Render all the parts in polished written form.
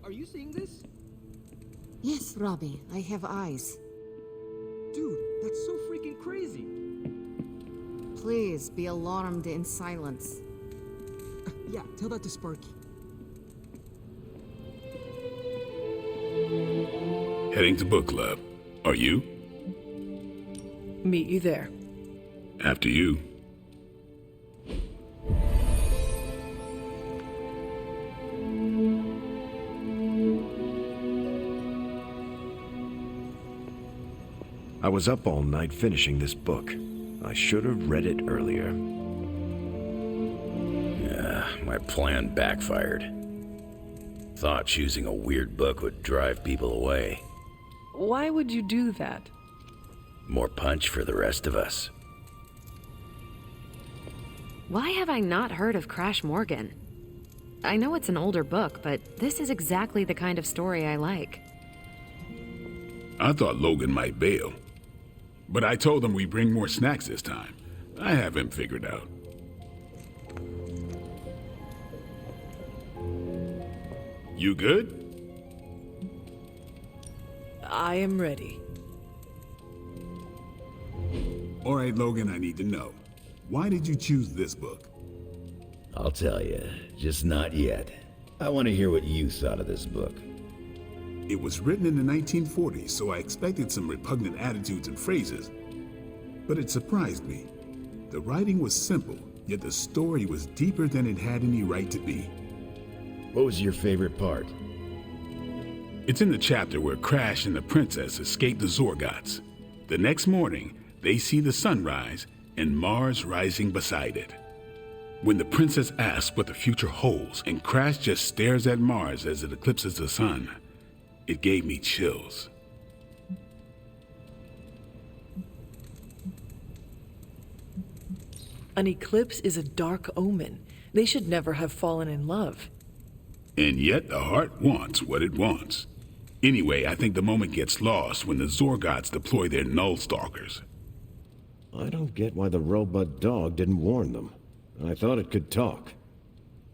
Are you seeing this? Yes, Robbie, I have eyes. Dude, that's so freaking crazy. Please be alarmed in silence. Yeah, tell that to Sparky. Heading to book club. Are you? Meet you there. After you. I was up all night finishing this book. I should have read it earlier. Yeah, my plan backfired. Thought choosing a weird book would drive people away. Why would you do that? More punch for the rest of us. Why have I not heard of Crash Morgan? I know it's an older book, but this is exactly the kind of story I like. I thought Logan might bail. But I told him we bring more snacks this time. I have him figured out. You good? I am ready. All right, Logan, I need to know. Why did you choose this book? I'll tell you, just not yet. I want to hear what you thought of this book. It was written in the 1940s, so I expected some repugnant attitudes and phrases. But it surprised me. The writing was simple, yet the story was deeper than it had any right to be. What was your favorite part? It's in the chapter where Crash and the princess escape the Zorgots. The next morning, they see the sun rise and Mars rising beside it. When the princess asks what the future holds and Crash just stares at Mars as it eclipses the sun, it gave me chills. An eclipse is a dark omen. They should never have fallen in love. And yet the heart wants what it wants. Anyway, I think the moment gets lost when the Zorgots deploy their Null Stalkers. I don't get why the robot dog didn't warn them. I thought it could talk.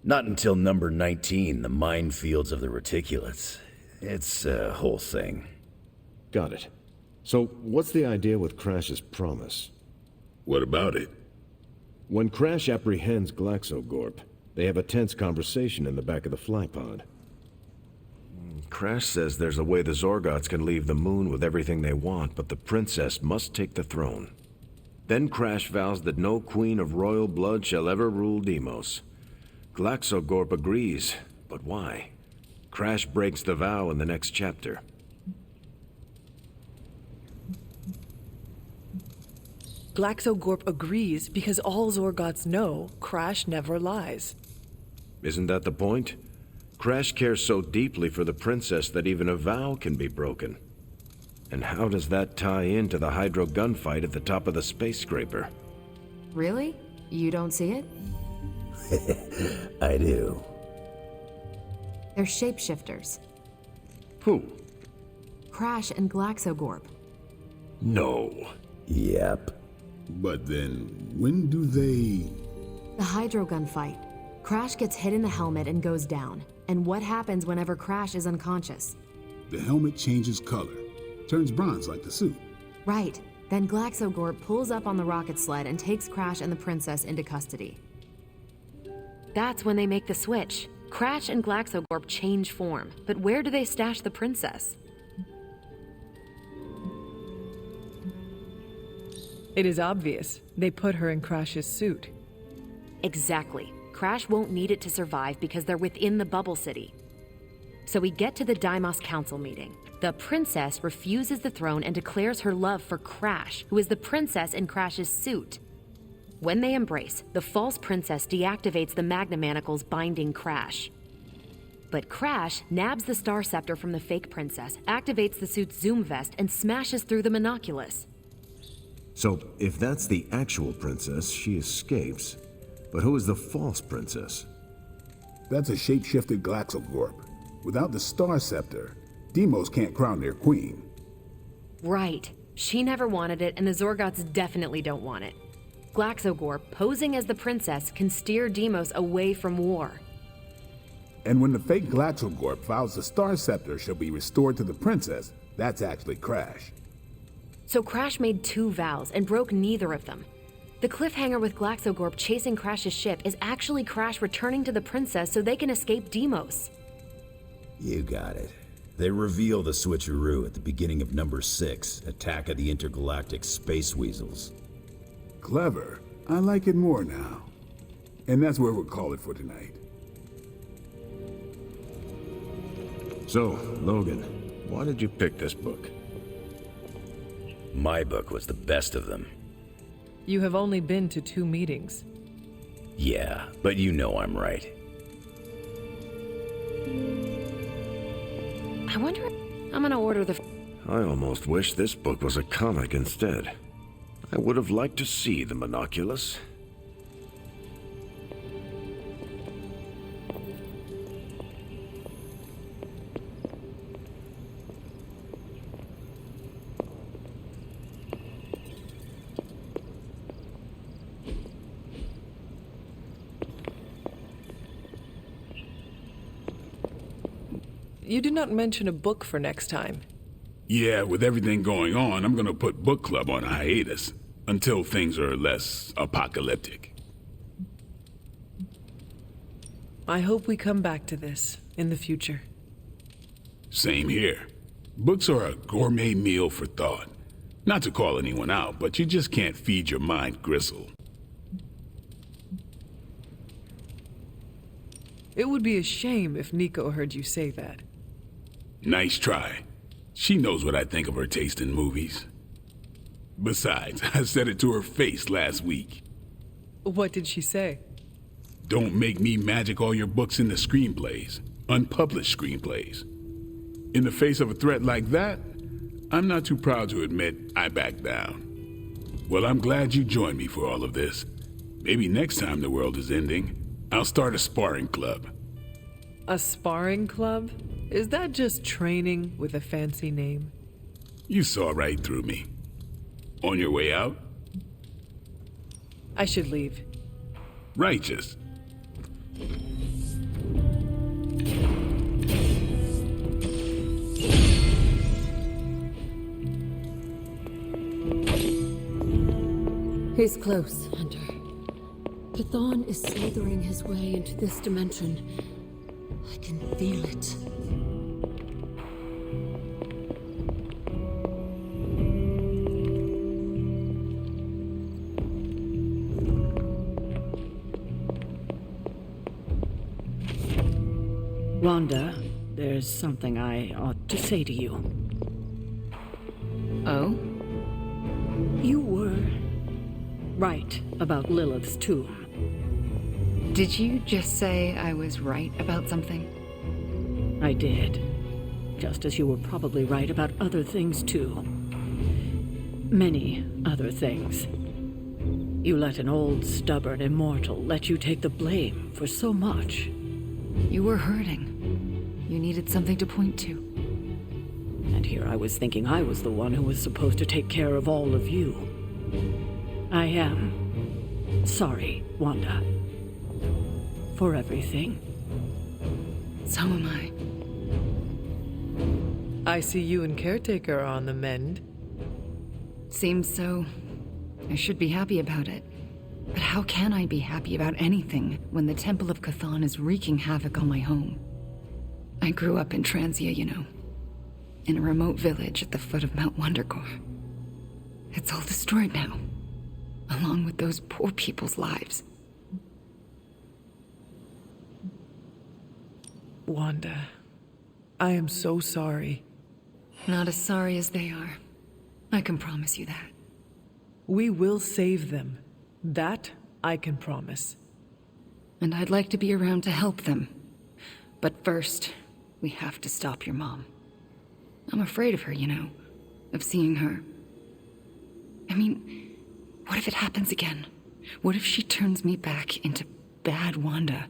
Not until number 19, the minefields of the reticulates. It's a whole thing. Got it. So, what's the idea with Crash's promise? What about it? When Crash apprehends Glaxogorp, they have a tense conversation in the back of the flypod. Crash says there's a way the Zorgots can leave the moon with everything they want, but the princess must take the throne. Then Crash vows that no queen of royal blood shall ever rule Deimos. Glaxogorp agrees, but why? Crash breaks the vow in the next chapter. Glaxogorp agrees because all Zorgots know Crash never lies. Isn't that the point? Crash cares so deeply for the princess that even a vow can be broken. And how does that tie into the Hydro gunfight at the top of the space scraper? Really? You don't see it? I do. They're shapeshifters. Who? Crash and Glaxogorp. No. Yep. But then, when do they... The Hydro gunfight. Crash gets hit in the helmet and goes down. And what happens whenever Crash is unconscious? The helmet changes color. Turns bronze like the suit. Right. Then Glaxogorp pulls up on the rocket sled and takes Crash and the princess into custody. That's when they make the switch. Crash and Glaxogorp change form. But where do they stash the princess? It is obvious. They put her in Crash's suit. Exactly. Crash won't need it to survive because they're within the bubble city. So we get to the Deimos Council meeting. The princess refuses the throne and declares her love for Crash, who is the princess in Crash's suit. When they embrace, the false princess deactivates the Magna Manacles binding Crash. But Crash nabs the Star Scepter from the fake princess, activates the suit's Zoom vest, and smashes through the monoculus. So, if that's the actual princess, she escapes. But who is the false princess? That's a shape-shifted Glaxogorp. Without the Star Scepter, Deimos can't crown their queen. Right. She never wanted it, and the Zorgots definitely don't want it. Glaxogorp, posing as the princess, can steer Deimos away from war. And when the fake Glaxogorp vows the Star Scepter shall be restored to the princess, that's actually Crash. So Crash made 2 vows and broke neither of them. The cliffhanger with Glaxogorp chasing Crash's ship is actually Crash returning to the princess so they can escape Deimos. You got it. They reveal the switcheroo at the beginning of number 6, Attack of the Intergalactic Space Weasels. Clever. I like it more now. And that's where we'll call it for tonight. So, Logan, why did you pick this book? My book was the best of them. You have only been to 2 meetings. Yeah, but you know I'm right. I wonder if I'm gonna order the... I almost wish this book was a comic instead. I would have liked to see the monoculus. You did not mention a book for next time. Yeah, with everything going on, I'm gonna put book club on hiatus until things are less apocalyptic. I hope we come back to this in the future. Same here. Books are a gourmet meal for thought. Not to call anyone out, but you just can't feed your mind gristle. It would be a shame if Nico heard you say that. Nice try. She knows what I think of her taste in movies. Besides, I said it to her face last week. What did she say? Don't make me magic all your books into screenplays. Unpublished screenplays. In the face of a threat like that, I'm not too proud to admit I backed down. Well, I'm glad you joined me for all of this. Maybe next time the world is ending, I'll start a sparring club. A sparring club? Is that just training with a fancy name? You saw right through me. On your way out? I should leave. Righteous. He's close, Hunter. Chthon is slithering his way into this dimension. I can feel it. Wanda, there's something I ought to say to you. Oh? You were right about Lilith's tomb. Did you just say I was right about something? I did. Just as you were probably right about other things, too. Many other things. You let an old, stubborn immortal let you take the blame for so much. You were hurting. You needed something to point to. And here I was thinking I was the one who was supposed to take care of all of you. I am sorry, Wanda. For everything. So am I. I see you and Caretaker are on the mend. Seems so. I should be happy about it. But how can I be happy about anything when the Temple of Chthon is wreaking havoc on my home? I grew up in Transia, you know. In a remote village at the foot of Mount Wondercore. It's all destroyed now. Along with those poor people's lives. Wanda, I am so sorry. Not as sorry as they are. I can promise you that. We will save them. That I can promise. And I'd like to be around to help them. But first, we have to stop your mom. I'm afraid of her, you know. Of seeing her. I mean, what if it happens again? What if she turns me back into bad Wanda?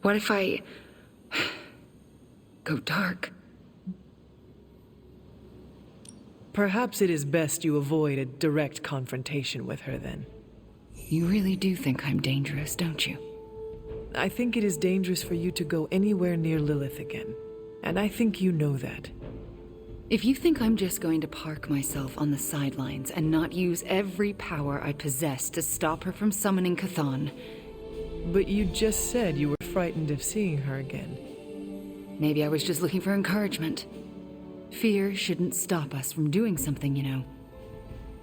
What if I go dark? Perhaps it is best you avoid a direct confrontation with her then. You really do think I'm dangerous, don't you? I think it is dangerous for you to go anywhere near Lilith again. And I think you know that. If you think I'm just going to park myself on the sidelines and not use every power I possess to stop her from summoning Chthon... But you just said you were frightened of seeing her again. Maybe I was just looking for encouragement. Fear shouldn't stop us from doing something, you know.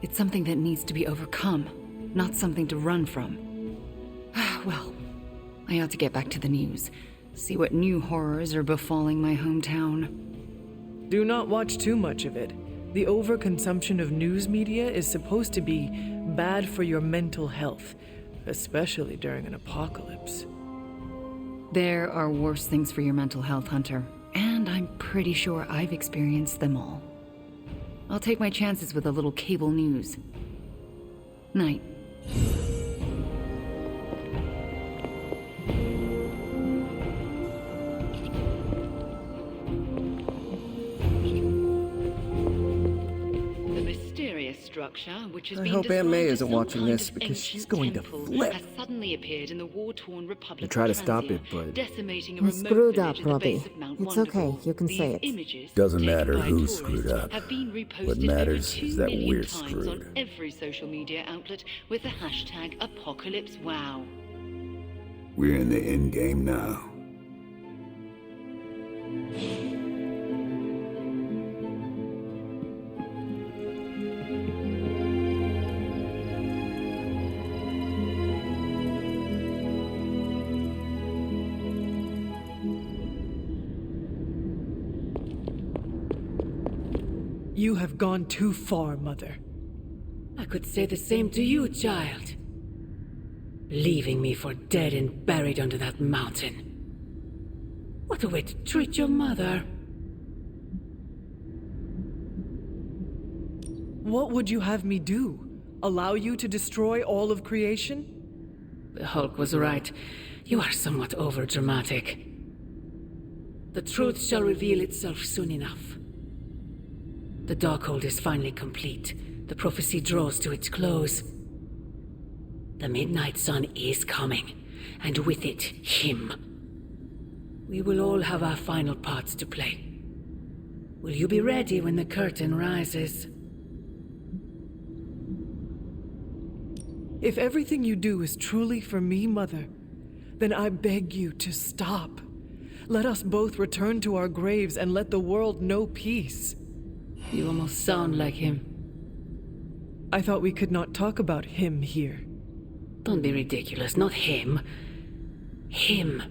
It's something that needs to be overcome, not something to run from. Well, I ought to get back to the news. See what new horrors are befalling my hometown. Do not watch too much of it. The overconsumption of news media is supposed to be bad for your mental health, especially during an apocalypse. There are worse things for your mental health, Hunter, and I'm pretty sure I've experienced them all. I'll take my chances with a little cable news. Night. Structure, which has I been hope Aunt May described as isn't some watching kind this of because she's ancient going to temple, flip. has suddenly appeared in the war-torn Republic I try to of stop Transia, it, but decimating a You remote screwed village up, at the Robbie. base of Mount It's Wonderful. okay, you can These say it. images, Doesn't taken matter by who tourists, screwed up. have been reposted What over matters 2 is that million we're times screwed. on every social media outlet with the hashtag #ApocalypseWow. We're in the end game now. You have gone too far, Mother. I could say the same to you, child. Leaving me for dead and buried under that mountain. What a way to treat your mother. What would you have me do? Allow you to destroy all of creation? The Hulk was right. You are somewhat overdramatic. The truth shall reveal itself soon enough. The Darkhold is finally complete. The prophecy draws to its close. The Midnight Sun is coming, and with it, him. We will all have our final parts to play. Will you be ready when the curtain rises? If everything you do is truly for me, Mother, then I beg you to stop. Let us both return to our graves and let the world know peace. You almost sound like him. I thought we could not talk about him here. Don't be ridiculous, not him. Him.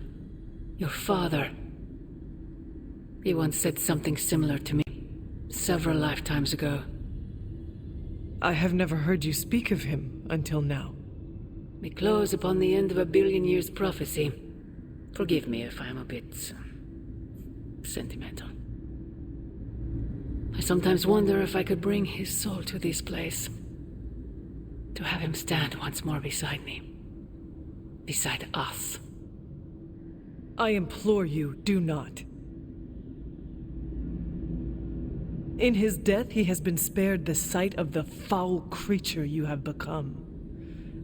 Your father. He once said something similar to me, several lifetimes ago. I have never heard you speak of him until now. We close upon the end of a billion years prophecy. Forgive me if I'm a bit sentimental. I sometimes wonder if I could bring his soul to this place. To have him stand once more beside me. Beside us. I implore you, do not. In his death, he has been spared the sight of the foul creature you have become.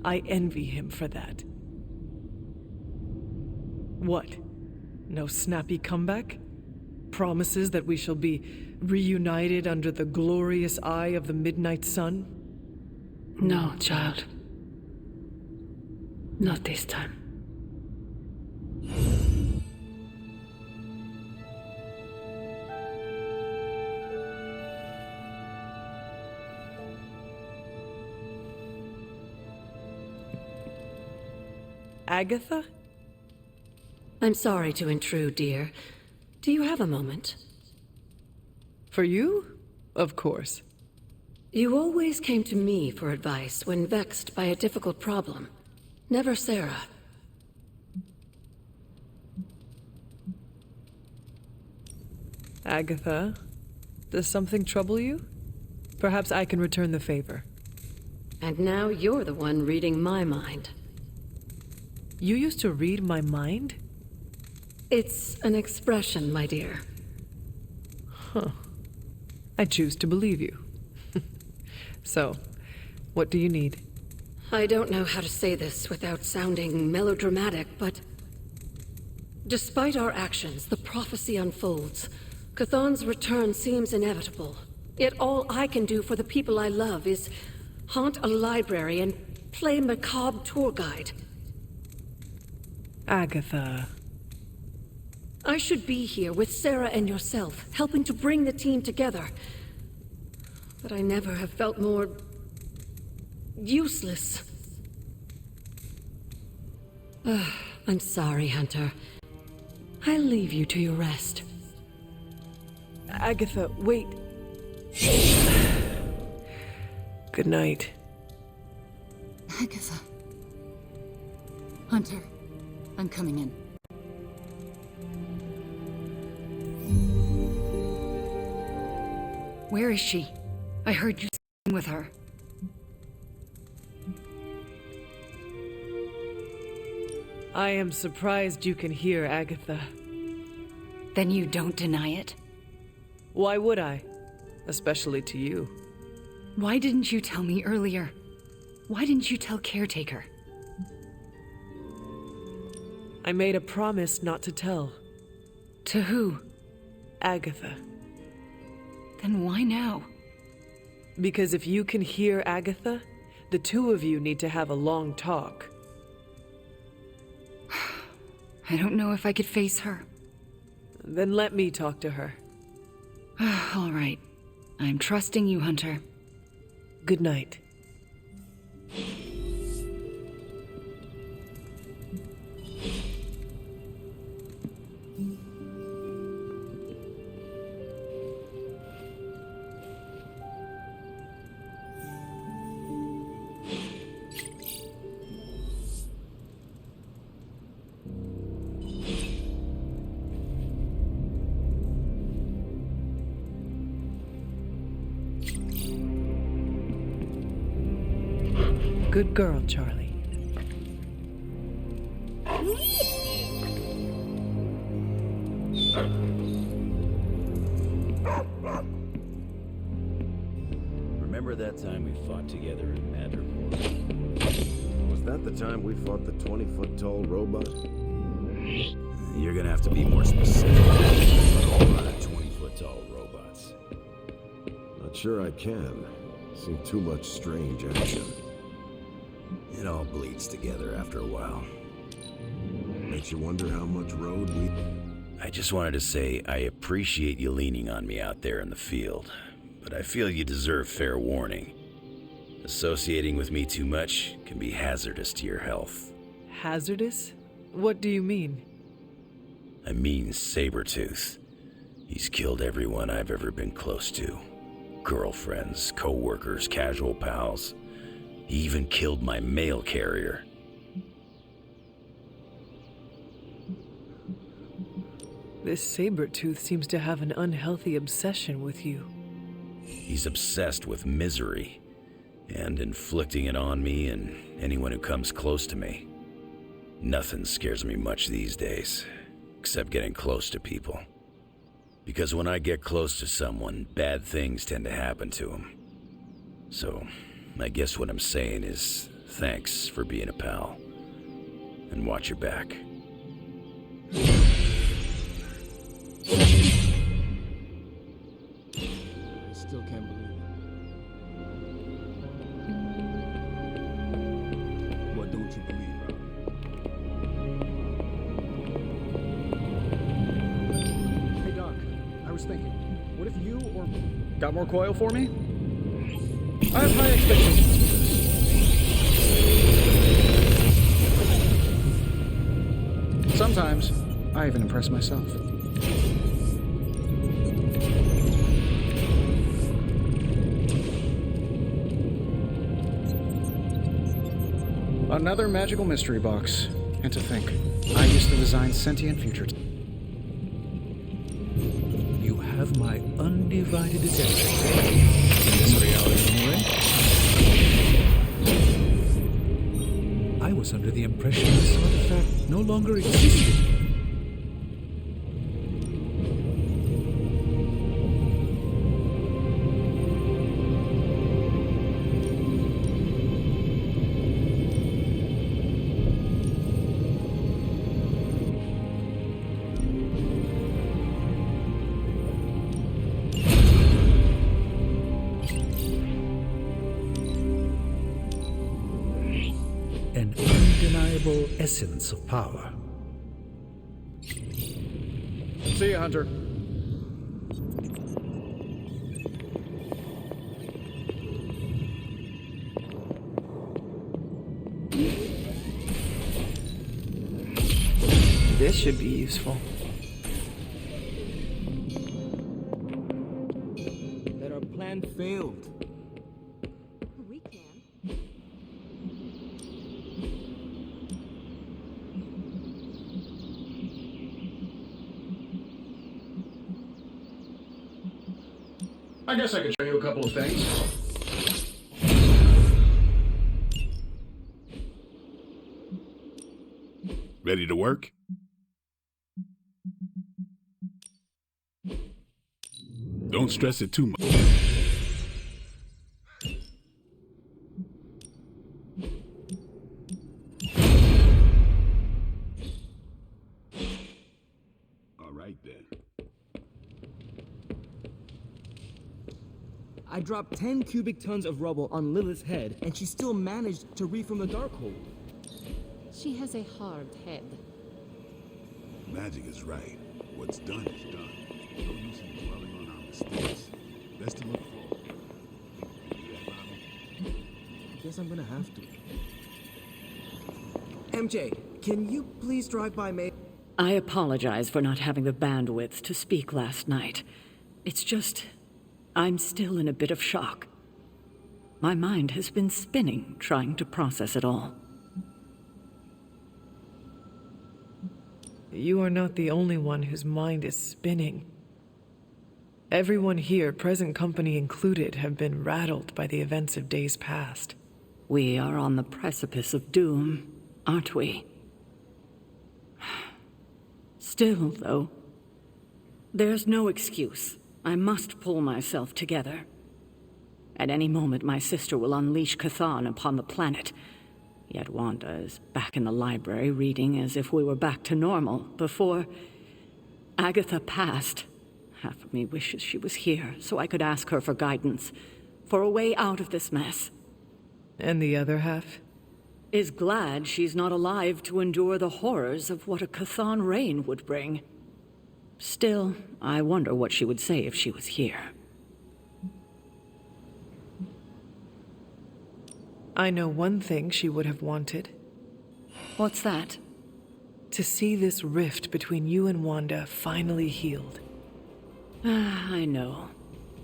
I envy him for that. What? No snappy comeback? Promises that we shall be reunited under the glorious eye of the Midnight Sun? No, child. Not this time. Agatha? I'm sorry to intrude, dear. Do you have a moment? For you? Of course. You always came to me for advice when vexed by a difficult problem. Never Sarah. Agatha, does something trouble you? Perhaps I can return the favor. And now you're the one reading my mind. You used to read my mind? It's an expression, my dear. Huh. I choose to believe you. So, what do you need? I don't know how to say this without sounding melodramatic, but Despite our actions, the prophecy unfolds. Chthon's return seems inevitable. Yet all I can do for the people I love is haunt a library and play macabre tour guide. Agatha. I should be here with Sarah and yourself, helping to bring the team together. But I never have felt more useless. I'm sorry, Hunter. I'll leave you to your rest. Agatha, wait. Good night. Agatha. Hunter, I'm coming in. Where is she? I heard you with her. I am surprised you can hear, Agatha. Then you don't deny it? Why would I? Especially to you. Why didn't you tell me earlier? Why didn't you tell Caretaker? I made a promise not to tell. To who? Agatha. Then why now? Because if you can hear Agatha, the two of you need to have a long talk. I don't know if I could face her. Then let me talk to her. All right. I'm trusting you, Hunter. Good night. Good girl, Charlie. Remember that time we fought together in Madripoor? Was that the time we fought the 20-foot-tall robot? You're gonna have to be more specific. A lot of 20-foot-tall robots. Not sure I can. Seen too much strange action. It all bleeds together after a while. Makes you wonder how much road we... I just wanted to say I appreciate you leaning on me out there in the field, but I feel you deserve fair warning. Associating with me too much can be hazardous to your health. Hazardous? What do you mean? I mean Sabretooth. He's killed everyone I've ever been close to. Girlfriends, co-workers, casual pals. He even killed my mail carrier. This Sabretooth seems to have an unhealthy obsession with you. He's obsessed with misery, and inflicting it on me and anyone who comes close to me. Nothing scares me much these days, except getting close to people. Because when I get close to someone, bad things tend to happen to them. So, I guess what I'm saying is, thanks for being a pal. And watch your back. I still can't believe it. What don't you believe? Hey Doc, I was thinking, what if you or... Got more coil for me? I have high expectations. Sometimes, I even impress myself. Another magical mystery box. And to think, I used to design sentient future. You have my undivided attention. In this reality, anyway. I was under the impression this artifact no longer existed. essence of power. See ya, Hunter. This should be useful. That our plan failed. We can. I guess I could show you a couple of things. Ready to work? Don't stress it too much. All right then. I dropped 10 cubic tons of rubble on Lilith's head, and she still managed to reform the Darkhold. She has a hard head. Magic is right. What's done is done. No use in dwelling on our mistakes. Best to look forward. You do that, Bobby? I guess I'm gonna have to. MJ, can you please drive by me? I apologize for not having the bandwidth to speak last night. It's just, I'm still in a bit of shock. My mind has been spinning trying to process it all. You are not the only one whose mind is spinning. Everyone here, present company included, have been rattled by the events of days past. We are on the precipice of doom, aren't we? Still, though, there's no excuse. I must pull myself together. At any moment, my sister will unleash Chthon upon the planet. Yet Wanda is back in the library reading as if we were back to normal before Agatha passed. Half of me wishes she was here so I could ask her for guidance, for a way out of this mess. And the other half? Is glad she's not alive to endure the horrors of what a Chthon reign would bring. Still, I wonder what she would say if she was here. I know one thing she would have wanted. What's that? To see this rift between you and Wanda finally healed. I know,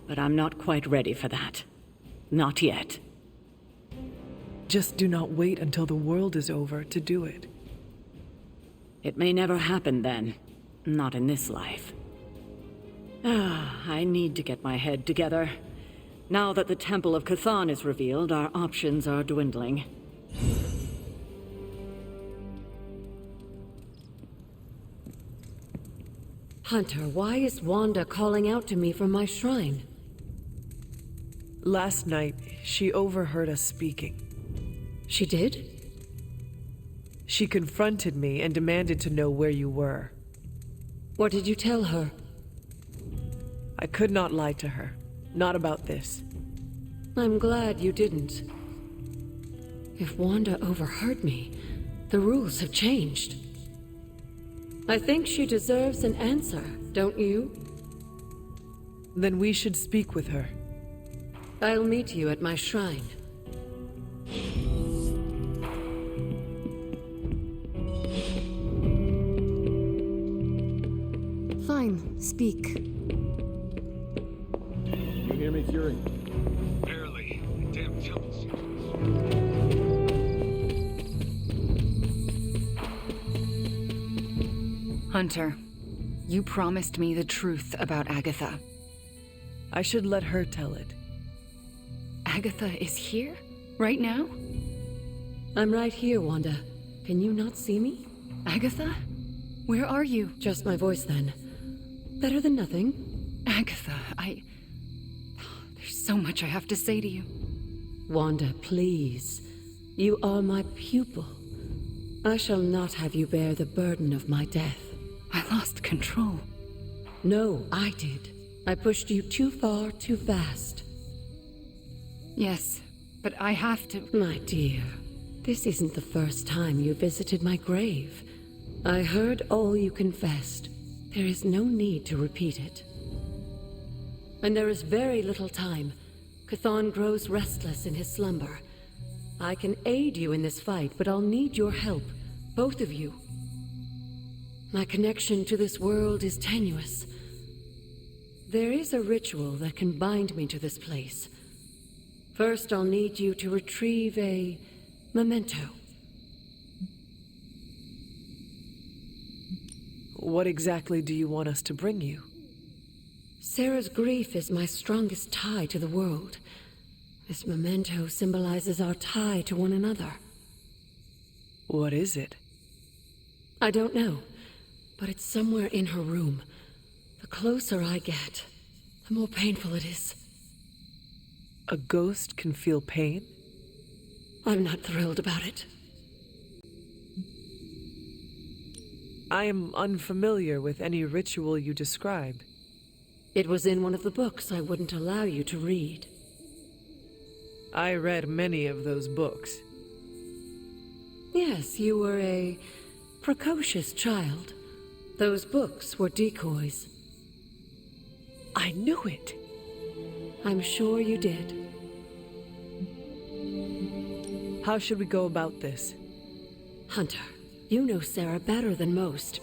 but I'm not quite ready for that. Not yet. Just do not wait until the world is over to do it. It may never happen then. Not in this life. I need to get my head together. Now that the Temple of Chthon is revealed, our options are dwindling. Hunter, why is Wanda calling out to me from my shrine? Last night, she overheard us speaking. She did? She confronted me and demanded to know where you were. What did you tell her? I could not lie to her. Not about this. I'm glad you didn't. If Wanda overheard me, the rules have changed. I think she deserves an answer, don't you? Then we should speak with her. I'll meet you at my shrine. Fine, speak. You hear me, Fury? Barely. Damn jumping sequence. Hunter, you promised me the truth about Agatha. I should let her tell it. Agatha is here? Right now? I'm right here, Wanda. Can you not see me? Agatha? Where are you? Just my voice, then. Better than nothing. Agatha, There's so much I have to say to you. Wanda, please. You are my pupil. I shall not have you bear the burden of my death. I lost control. No, I did. I pushed you too far, too fast. Yes, but I have to... My dear, This isn't the first time you visited my grave. I heard all you confessed. There is no need to repeat it. And there is very little time. Chthon grows restless in his slumber. I can aid you in this fight, but I'll need your help. Both of you. My connection to this world is tenuous. There is a ritual that can bind me to this place. First, I'll need you to retrieve a memento. What exactly do you want us to bring you? Sarah's grief is my strongest tie to the world. This memento symbolizes our tie to one another. What is it? I don't know, but it's somewhere in her room. The closer I get, the more painful it is. A ghost can feel pain? I'm not thrilled about it. I am unfamiliar with any ritual you describe. It was in one of the books I wouldn't allow you to read. I read many of those books. Yes, you were a precocious child. Those books were decoys. I knew it. I'm sure you did. How should we go about this? Hunter, you know Sarah better than most.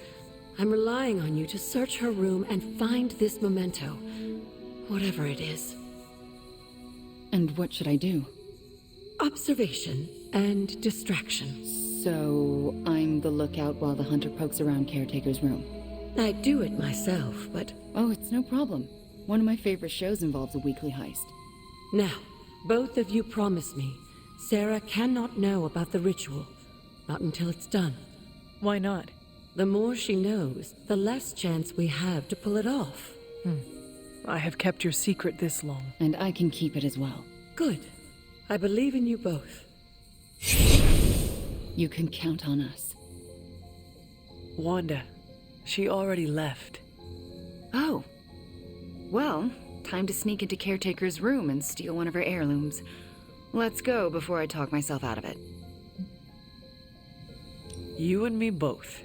I'm relying on you to search her room and find this memento, whatever it is. And what should I do? Observation and distraction. So, I'm the lookout while the hunter pokes around Caretaker's room. I do it myself, but... Oh, it's no problem. One of my favorite shows involves a weekly heist. Now, both of you promise me Sarah cannot know about the ritual. Not until it's done. Why not? The more she knows, the less chance we have to pull it off. I have kept your secret this long. And I can keep it as well. Good. I believe in you both. You can count on us. Wanda, she already left. Oh. Well, time to sneak into Caretaker's room and steal one of her heirlooms. Let's go before I talk myself out of it. You and me both.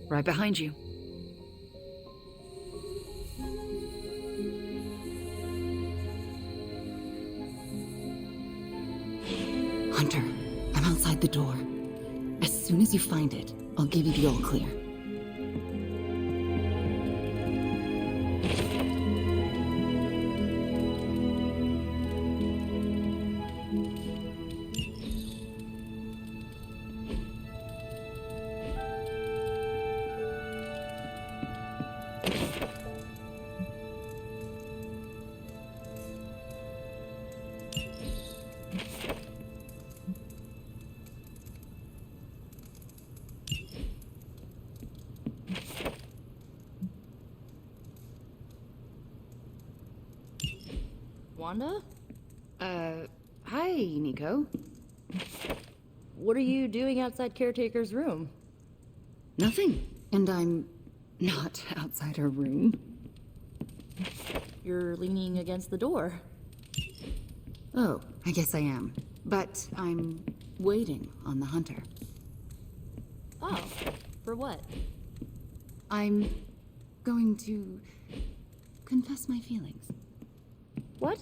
Right behind you. Hunter, I'm outside the door. As soon as you find it, I'll give you the all clear. Wanda? Hi, Nico. What are you doing outside Caretaker's room? Nothing. And I'm not outside her room. You're leaning against the door. Oh, I guess I am. But I'm waiting on the hunter. Oh, for what? I'm going to confess my feelings. What?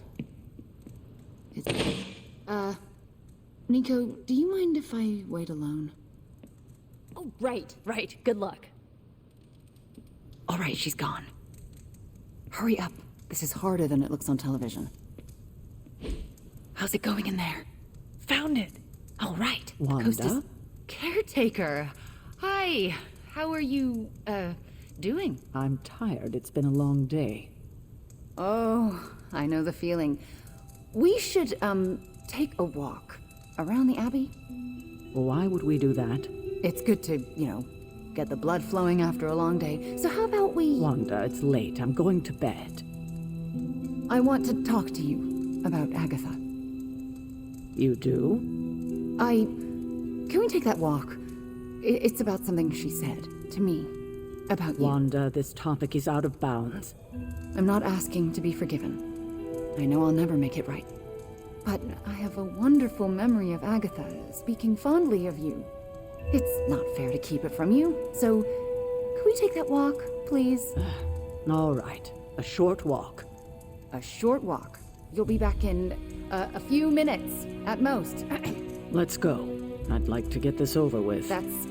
Nico, do you mind if I wait alone? Oh, right. Good luck. All right, she's gone. Hurry up. This is harder than it looks on television. How's it going in there? Found it. All right. Wanda? Caretaker. Hi. How are you, doing? I'm tired. It's been a long day. Oh, I know the feeling. We should, take a walk around the Abbey. Why would we do that? It's good to, get the blood flowing after a long day. So how about we... Wanda, it's late. I'm going to bed. I want to talk to you about Agatha. You do? Can we take that walk? It's about something she said to me. About you. Wanda, this topic is out of bounds. I'm not asking to be forgiven. I know I'll never make it right. but I have a wonderful memory of Agatha speaking fondly of you. It's not fair to keep it from you, so could we take that walk, please? All right, a short walk. A short walk. You'll be back in a few minutes, at most. Let's go. I'd like to get this over with. That's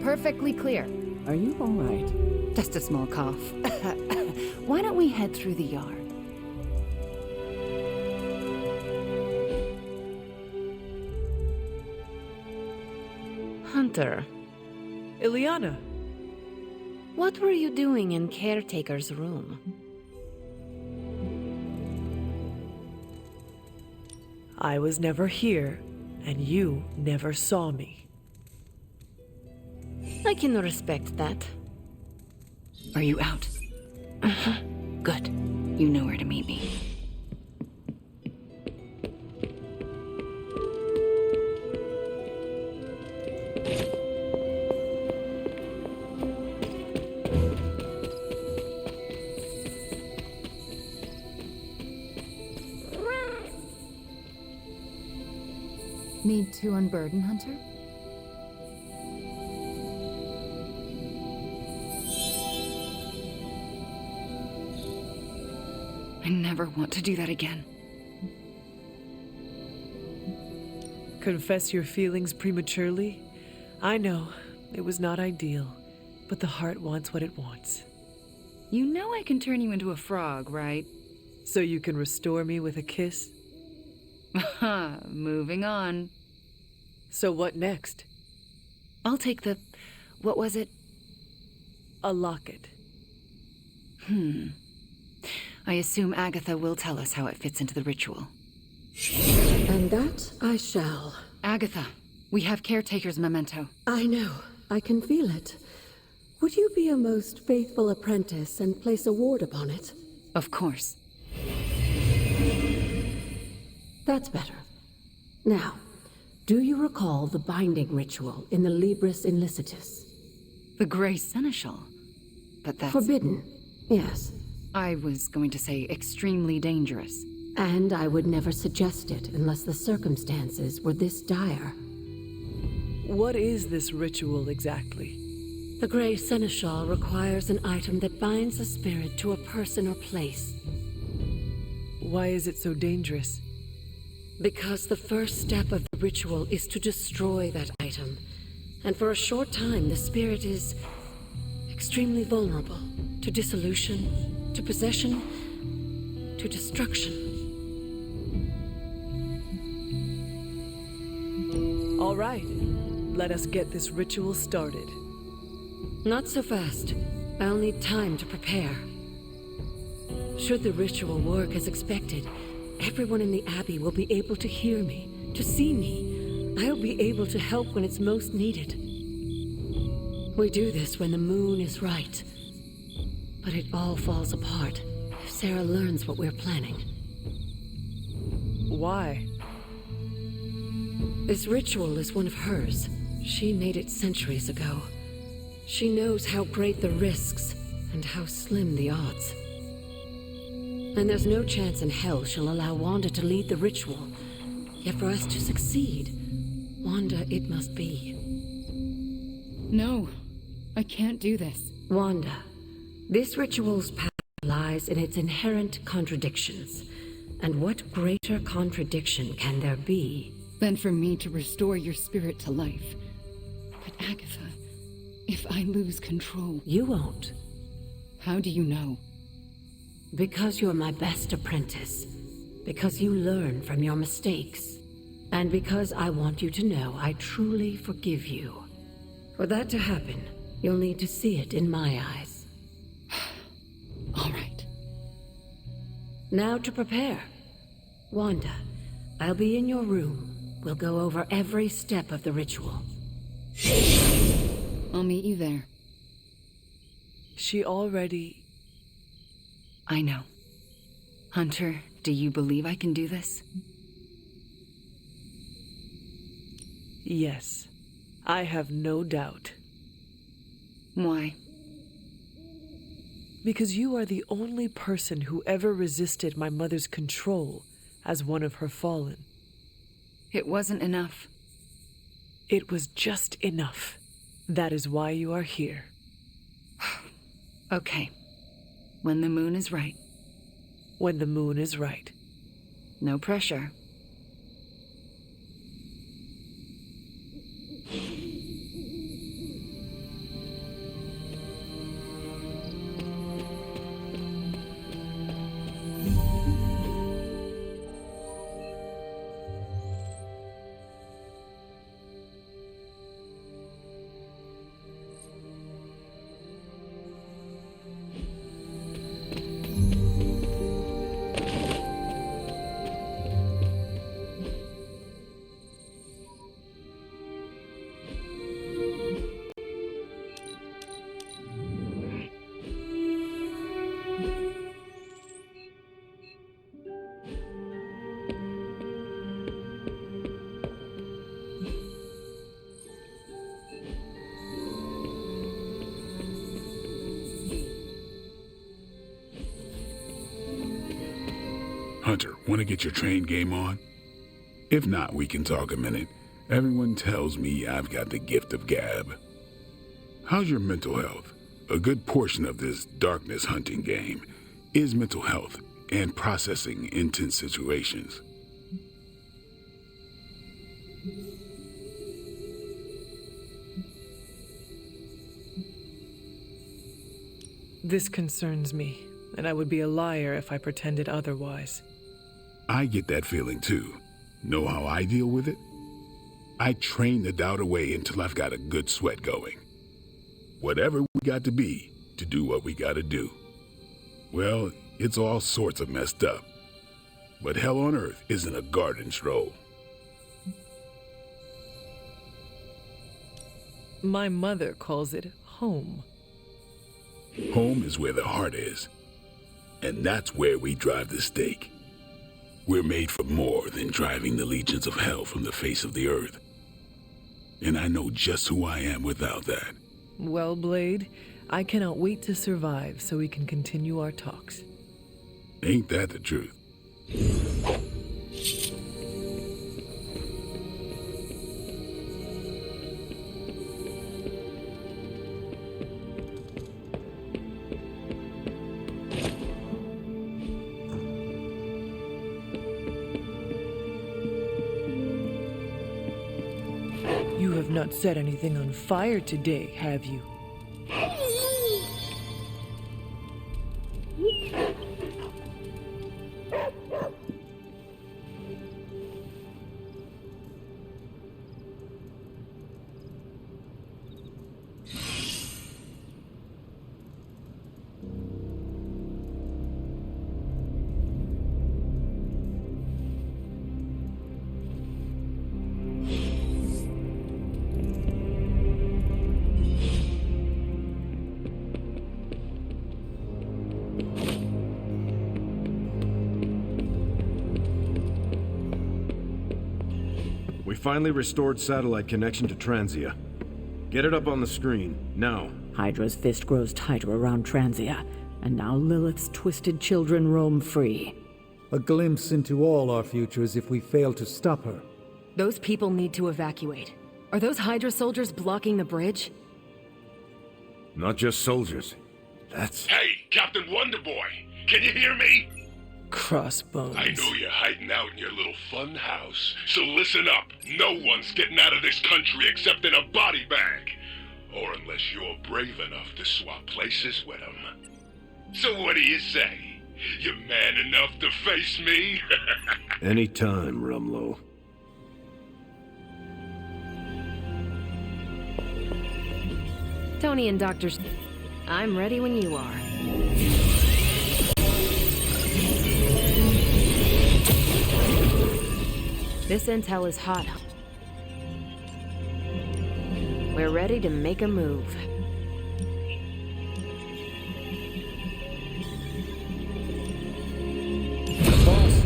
perfectly clear. Are you all right? Just a small cough. Why don't we head through the yard? Hunter, Ileana, what were you doing in Caretaker's room? I was never here, and you never saw me. I can respect that. Are you out? Good. You know where to meet me. Need to unburden, Hunter? I never want to do that again. Confess your feelings prematurely? I know, it was not ideal, but the heart wants what it wants. You know I can turn you into a frog, right? So you can restore me with a kiss? Moving on. So what next? I'll take the... what was it? A locket. I assume Agatha will tell us how it fits into the ritual. And that I shall. Agatha, we have Caretaker's memento. I know. I can feel it. Would you be a most faithful apprentice and place a ward upon it? Of course. That's better. Now, do you recall the binding ritual in the Libris Inlicitus? The Grey Seneschal. But that's... Forbidden, yes. I was going to say extremely dangerous. And I would never suggest it unless the circumstances were this dire. What is this ritual exactly? The Grey Seneschal requires an item that binds a spirit to a person or place. Why is it so dangerous? Because the first step of the ritual is to destroy that item. And for a short time, the spirit is extremely vulnerable to dissolution, to possession, to destruction. All right, let us get this ritual started. Not so fast. I'll need time to prepare. Should the ritual work as expected, everyone in the Abbey will be able to hear me, to see me. I'll be able to help when it's most needed. We do this when the moon is right. But it all falls apart if Sarah learns what we're planning. Why? This ritual is one of hers. She made it centuries ago. She knows how great the risks and how slim the odds. And there's no chance in hell she'll allow Wanda to lead the ritual. Yet for us to succeed, Wanda it must be. No, I can't do this. Wanda, this ritual's power lies in its inherent contradictions. And what greater contradiction can there be than for me to restore your spirit to life? But Agatha, if I lose control... You won't. How do you know? Because you're my best apprentice. Because you learn from your mistakes. And because I want you to know I truly forgive you. For that to happen, you'll need to see it in my eyes. All right. Now to prepare. Wanda, I'll be in your room. We'll go over every step of the ritual. I'll meet you there. She already... I know. Hunter, do you believe I can do this? Yes. I have no doubt. Why? Because you are the only person who ever resisted my mother's control as one of her fallen. It wasn't enough. It was just enough. That is why you are here. Okay. When the moon is right. When the moon is right. No pressure. Hunter, want to get your train game on? If not, we can talk a minute. Everyone tells me I've got the gift of gab. How's your mental health? A good portion of this darkness hunting game is mental health and processing intense situations. This concerns me, and I would be a liar if I pretended otherwise. I get that feeling too. Know how I deal with it? I train the doubt away until I've got a good sweat going. Whatever we got to be to do what we gotta do. Well, it's all sorts of messed up. But hell on earth isn't a garden stroll. My mother calls it home. Home is where the heart is. And that's where we drive the stake. We're made for more than driving the legions of hell from the face of the earth. And I know just who I am without that. Well, Blade, I cannot wait to survive so we can continue our talks. Ain't that the truth? You have not set anything on fire today, have you? We finally restored satellite connection to Transia. Get it up on the screen, now. Hydra's fist grows tighter around Transia, and now Lilith's twisted children roam free. A glimpse into all our futures if we fail to stop her. Those people need to evacuate. Are those Hydra soldiers blocking the bridge? Not just soldiers. That's... Hey, Captain Wonderboy! Can you hear me? Crossbones. I know you're hiding out in your little fun house, so listen up. No one's getting out of this country except in a body bag. Or unless you're brave enough to swap places with them. So what do you say? You man enough to face me? Anytime, Rumlow. Tony and Dr. I'm ready when you are. This intel is hot. We're ready to make a move. Boss.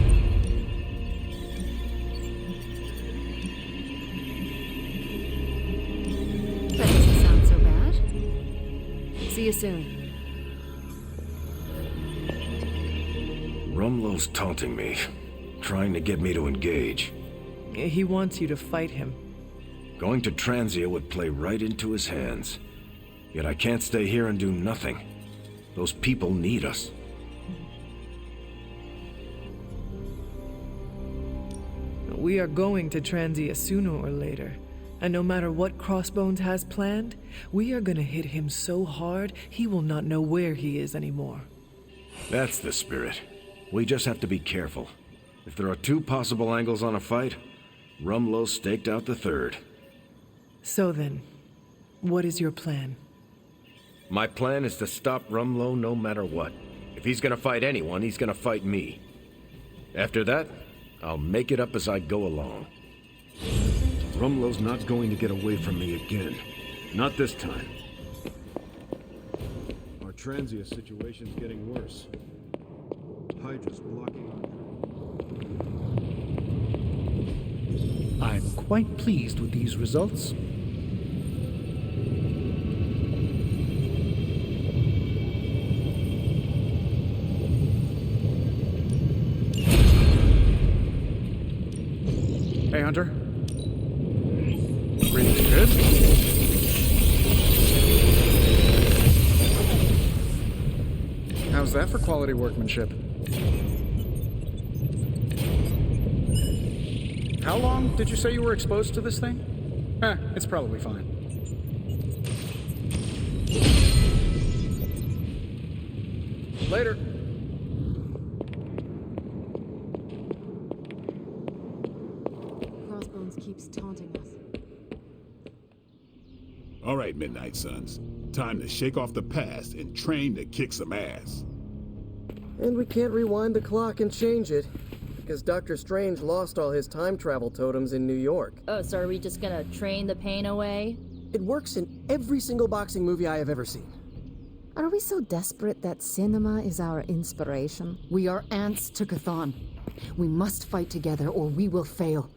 That doesn't sound so bad. See you soon. Rumlow's taunting me. trying to get me to engage. He wants you to fight him. Going to Transia would play right into his hands. Yet I can't stay here and do nothing. Those people need us. We are going to Transia sooner or later. And no matter what Crossbones has planned, we are gonna hit him so hard, he will not know where he is anymore. That's the spirit. We just have to be careful. If there are two possible angles on a fight, Rumlow staked out the third. So then, what is your plan? My plan is to stop Rumlow no matter what. If he's gonna fight anyone, he's gonna fight me. After that, I'll make it up as I go along. Rumlow's not going to get away from me again. Not this time. Our Transia situation's getting worse. Hydra's blocking. I'm quite pleased with these results. Hey, Hunter. Reading good? How's that for quality workmanship? How long did you say you were exposed to this thing? It's probably fine. Later. Crossbones keeps taunting us. All right, Midnight Suns. Time to shake off the past and train to kick some ass. And we can't rewind the clock and change it, because Dr. Strange lost all his time travel totems in New York. Oh, so are we just gonna train the pain away? It works in every single boxing movie I have ever seen. Are we so desperate that cinema is our inspiration? We are ants to Chthon. We must fight together or we will fail.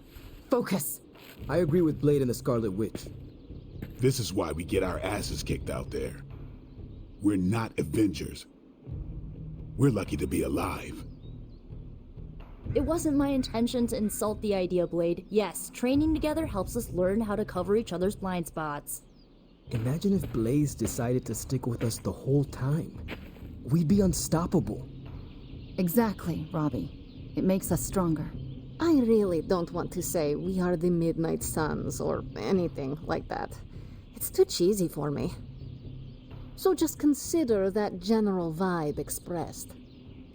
Focus! I agree with Blade and the Scarlet Witch. This is why we get our asses kicked out there. We're not Avengers. We're lucky to be alive. It wasn't my intention to insult the idea, Blade. Yes, training together helps us learn how to cover each other's blind spots. Imagine if Blaze decided to stick with us the whole time. We'd be unstoppable. Exactly, Robbie. It makes us stronger. I really don't want to say we are the Midnight Suns or anything like that. It's too cheesy for me. So just consider that general vibe expressed.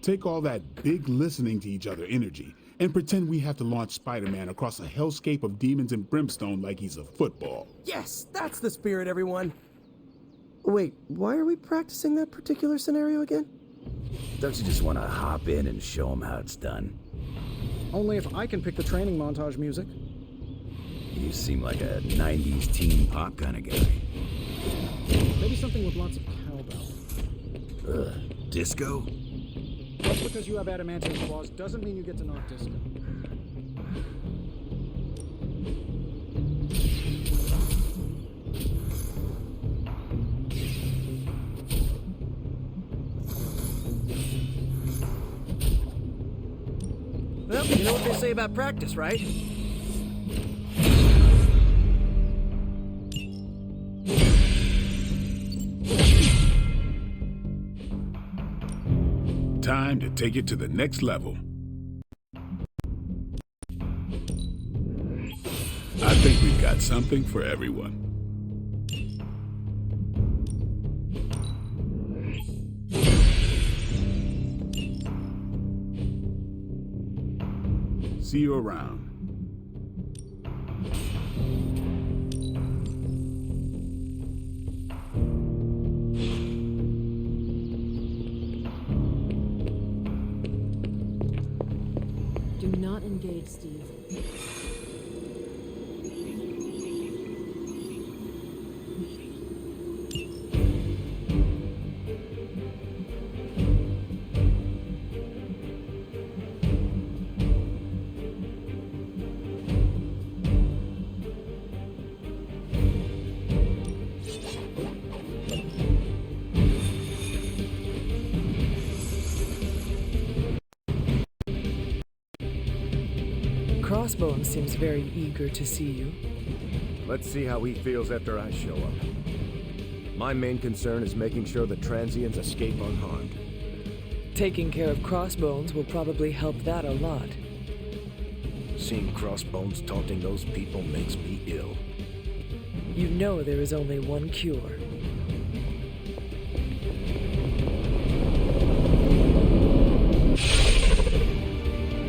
Take all that big listening to each other energy and pretend we have to launch Spider-Man across a hellscape of demons and brimstone like he's a football. Yes, that's the spirit, everyone. Wait, why are we practicing that particular scenario again? Don't you just want to hop in and show them how it's done? Only if I can pick the training montage music. You seem like a 90s teen pop kind of guy. Maybe something with lots of cowbell. Disco? Just because you have adamantium claws doesn't mean you get to knock disco. Well, you know what they say about practice, right? Time to take it to the next level. I think we've got something for everyone. See you around. Do not engage, Steve. Crossbones seems very eager to see you. Let's see how he feels after I show up. My main concern is making sure the transients escape unharmed. Taking care of Crossbones will probably help that a lot. Seeing Crossbones taunting those people makes me ill. You know there is only one cure.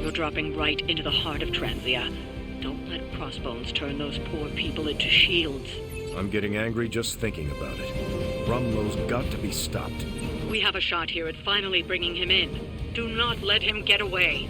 You're dropping right into the heart of Transia. Don't let Crossbones turn those poor people into shields. I'm getting angry just thinking about it. Rumlow's got to be stopped. We have a shot here at finally bringing him in. Do not let him get away.